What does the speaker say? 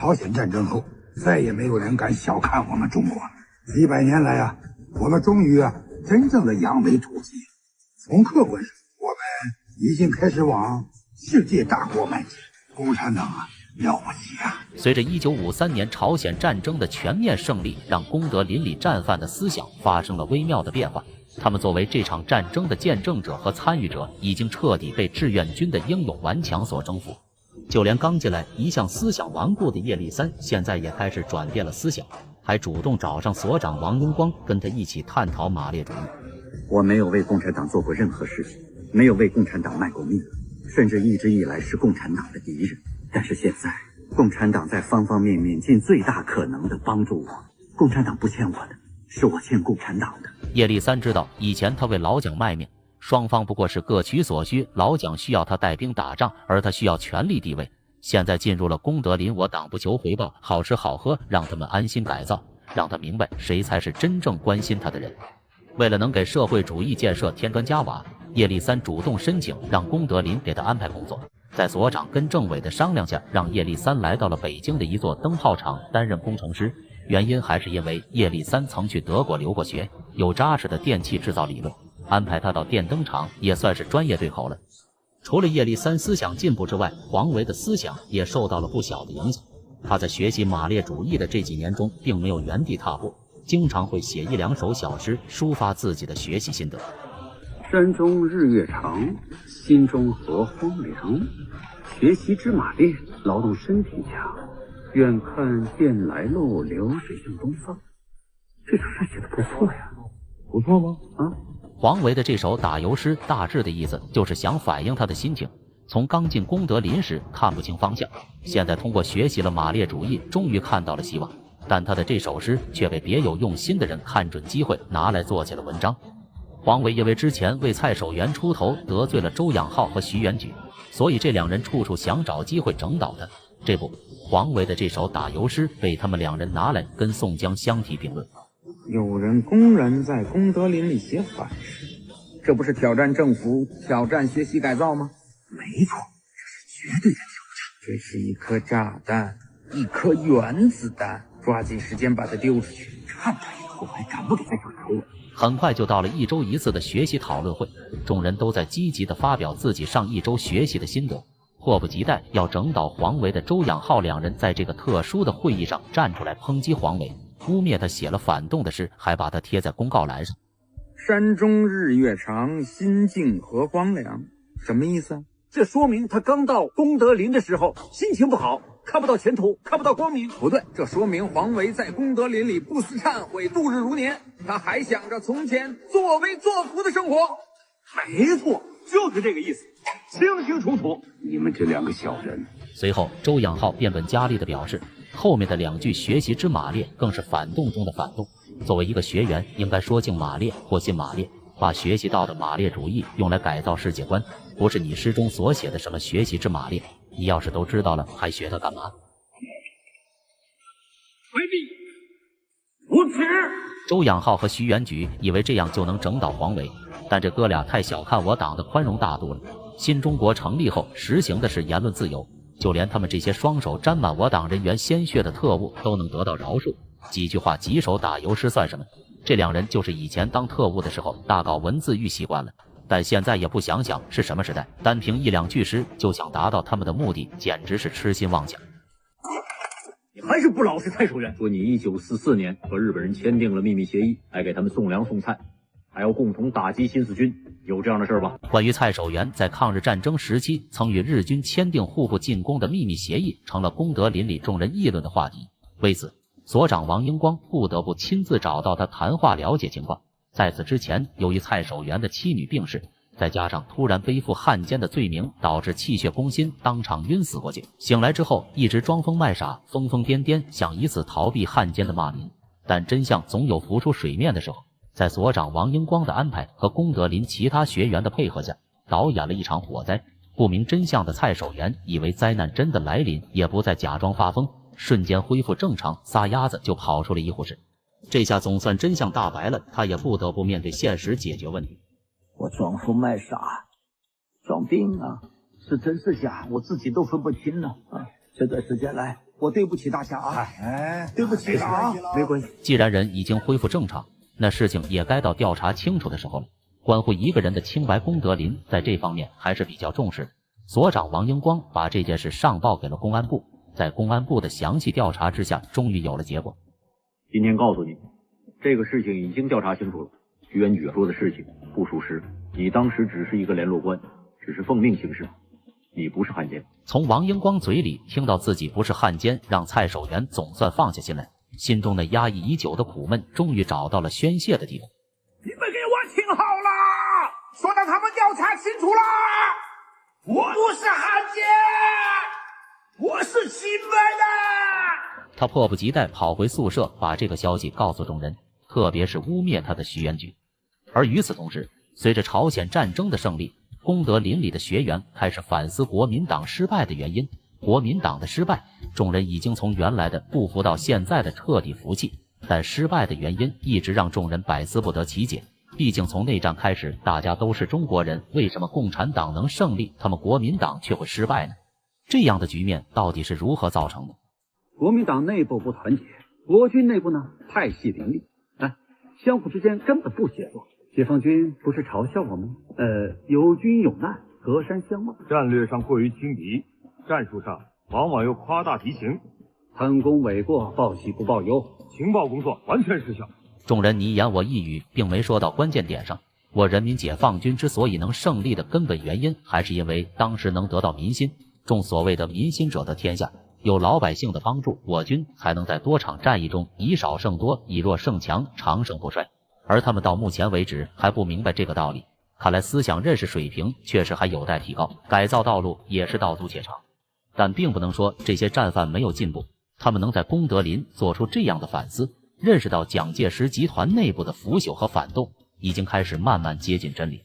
朝鲜战争后，再也没有人敢小看我们中国。几百年来啊，我们终于真正的扬眉吐气。从客观上，我们已经开始往世界大国迈进。共产党了不起啊！随着1953年朝鲜战争的全面胜利，让功德林里战犯的思想发生了微妙的变化。他们作为这场战争的见证者和参与者，已经彻底被志愿军的英勇顽强所征服。就连刚进来一向思想顽固的叶利三，现在也开始转变了思想，还主动找上所长王英光，跟他一起探讨马列主义。我没有为共产党做过任何事情，没有为共产党卖过命，甚至一直以来是共产党的敌人。但是现在，共产党在方方面面尽最大可能的帮助我。共产党不欠我的，是我欠共产党的。叶利三知道，以前他为老蒋卖命，双方不过是各取所需，老蒋需要他带兵打仗，而他需要权力地位。现在进入了功德林，我党不求回报，好吃好喝，让他们安心改造，让他明白谁才是真正关心他的人。为了能给社会主义建设添砖加瓦，叶利三主动申请让功德林给他安排工作。在所长跟政委的商量下，让叶利三来到了北京的一座灯泡厂担任工程师。原因还是因为叶利三曾去德国留过学，有扎实的电气制造理论，安排他到电灯厂也算是专业对口了。除了叶利三思想进步之外，黄维的思想也受到了不小的影响。他在学习马列主义的这几年中，并没有原地踏步，经常会写一两首小诗，抒发自己的学习心得。山中日月长，心中何荒凉。学习知马列，劳动身体强。远看雁来路，流水向东方。这首诗写的不错呀。不错吗？黄维的这首打油诗大致的意思就是想反映他的心情，从刚进功德林时看不清方向，现在通过学习了马列主义，终于看到了希望。但他的这首诗却被别有用心的人看准机会，拿来做起了文章。黄维因为之前为蔡守元出头得罪了周养浩和徐元举，所以这两人处处想找机会整倒他。这不，黄维的这首打油诗被他们两人拿来跟宋江相提并论。有人公然在功德林里写反诗，这不是挑战政府、挑战学习改造吗？没错，这是绝对的挑战。这是一颗炸弹，一颗原子弹，抓紧时间把它丢出去，看他以后还敢不敢再找我。很快就到了1周1次的学习讨论会，众人都在积极地发表自己上1周学习的心得。迫不及待要整倒黄维的周养浩两人在这个特殊的会议上站出来抨击黄维，污蔑他写了反动的诗，还把他贴在公告栏上。山中日月长，心境何荒凉，什么意思啊？这说明他刚到功德林的时候心情不好，看不到前途，看不到光明。不对，这说明黄维在功德林里不思忏悔，度日如年，他还想着从前作威作福的生活。没错，就是这个意思，清清楚楚。你们这两个小人。随后周养浩变本加厉地表示，后面的2句学习之马列更是反动中的反动。作为一个学员，应该说敬马列或信马列，把学习到的马列主义用来改造世界观，不是你诗中所写的什么学习之马列。你要是都知道了，还学它干嘛？回避，无耻！周养浩和徐元举以为这样就能整倒黄维，但这哥俩太小看我党的宽容大度了。新中国成立后实行的是言论自由，就连他们这些双手沾满我党人员鲜血的特务都能得到饶恕，几句话几手打油诗算什么？这两人就是以前当特务的时候大搞文字狱习惯了，但现在也不想想是什么时代，单凭1、2句诗就想达到他们的目的，简直是痴心妄想。你还是不老实，蔡守元。说你1944年和日本人签订了秘密协议，还给他们送粮送菜，还要共同打击新四军，有这样的事吧？关于蔡守元在抗日战争时期曾与日军签订互不进攻的秘密协议，成了功德林里众人议论的话题。为此，所长王英光不得不亲自找到他谈话了解情况。在此之前，由于蔡守元的妻女病逝，再加上突然背负汉奸的罪名，导致气血攻心，当场晕死过去。醒来之后，一直装疯卖傻，疯疯癫癫，想以此逃避汉奸的骂名。但真相总有浮出水面的时候，在所长王英光的安排和功德林其他学员的配合下，导演了一场火灾。不明真相的蔡守元以为灾难真的来临，也不再假装发疯，瞬间恢复正常，撒丫子就跑出了医护室。这下总算真相大白了，他也不得不面对现实解决问题。我装疯卖傻，装病啊，是真是假，我自己都分不清了啊！这段时间来，我对不起大侠啊！对不起了啊！没关系。既然人已经恢复正常，那事情也该到调查清楚的时候了。关乎一个人的清白，功德林在这方面还是比较重视的。所长王英光把这件事上报给了公安部，在公安部的详细调查之下，终于有了结果。今天告诉你，这个事情已经调查清楚了。徐元举说的事情不属实，你当时只是一个联络官，只是奉命行事，你不是汉奸。从王英光嘴里听到自己不是汉奸，让蔡守元总算放下心来，心中那压抑已久的苦闷终于找到了宣泄的地方。你们给我听好了，说让他们调查清楚了，我不是汉奸，我是清白的。他迫不及待跑回宿舍，把这个消息告诉众人，特别是污蔑他的徐元举。而与此同时，随着朝鲜战争的胜利，功德林里的学员开始反思国民党失败的原因。国民党的失败，众人已经从原来的不服到现在的彻底服气，但失败的原因一直让众人百思不得其解。毕竟从内战开始，大家都是中国人，为什么共产党能胜利，他们国民党却会失败呢？这样的局面到底是如何造成的？国民党内部不团结，国军内部呢派系林立，相互之间根本不协作。解放军不是嘲笑我们，有军有难，隔山相望。战略上过于轻敌，战术上往往又夸大敌情，贪功诿过，报喜不报忧，情报工作完全失效。众人你言我一语，并没说到关键点上。我人民解放军之所以能胜利的根本原因，还是因为当时能得到民心。众所谓的民心者得天下，有老百姓的帮助，我军才能在多场战役中以少胜多，以弱胜强，长盛不衰。而他们到目前为止还不明白这个道理，看来思想认识水平确实还有待提高，改造道路也是道阻且长。但并不能说这些战犯没有进步，他们能在功德林做出这样的反思，认识到蒋介石集团内部的腐朽和反动，已经开始慢慢接近真理。